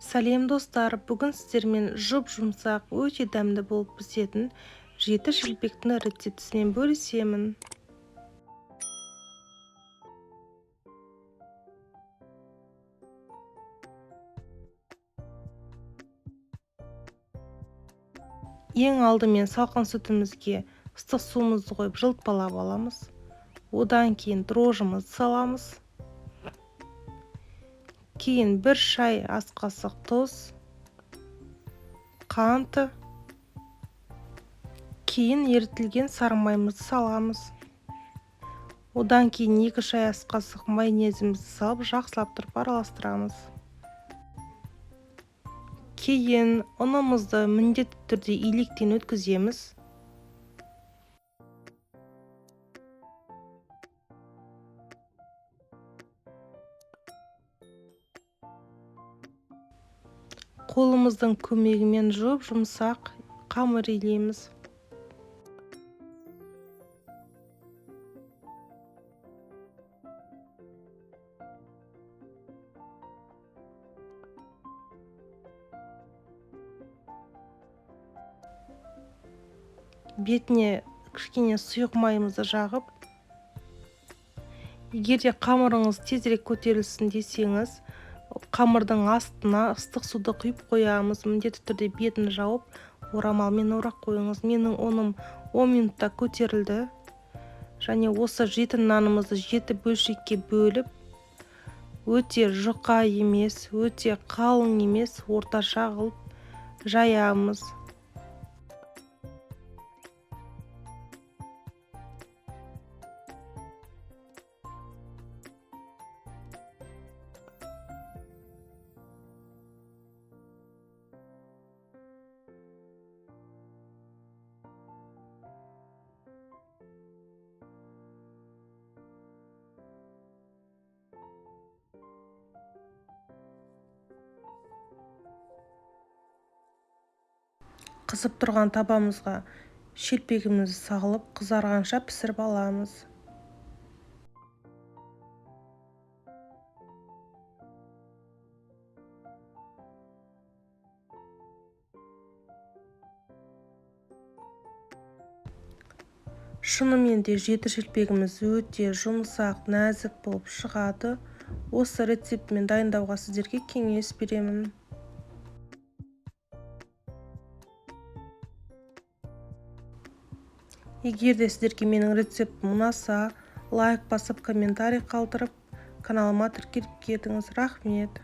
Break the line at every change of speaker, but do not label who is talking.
Сәлем достар, бүгін сіздермен жұп-жұмсақ, өте дәмді болып пісетін жеті шілпектің рецептісімен бөлісемін. Ең алдымен салқын сүтімізге ыстық суымызды қойып жылытпалап аламыз. Одан кейін дрожжымызды саламыз. Кейін 1 шай ас қасық тұз, қант, кейін ерітілген сары майымызды саламыз. Одан кейін 2 шай ас қасық майонезімізді салып, жақсылап тұрып араластырамыз. Кейін ұнымызды міндетті түрде илектен өткіземіз. Қолымыздың көмегімен жұп-жұмсақ қамыр илейміз. Бетіне кішкене сұйық майымызды жағып, егер де қамырыңыз тезірек көтерілсін десеңіз, қамырдың астына ыстық суды құйып қоямыз. Міндетті түрде бетін жауып, орамалмен орап қойыңыз. Менің ұным 10 минутта көтерілді. Және осы жеті нанымызды 7 бөлшекке бөліп, өте жұқа емес, өте қалың емес, орташа қылып жаямыз. Қызып тұрған табамызға шелпегімізді салып, қызарғанша пісіріп аламыз. Шынымен де жеті шелпегіміз өте жұмсақ, нәзік болып шығады. Осы рецептімен дайындауға сіздерге кеңес беремін. Егер де сіздерге менің рецептім ұнаса, лайк басып, комментарий қалдырып, каналыма тіркеліп кетіңіз. Рахмет.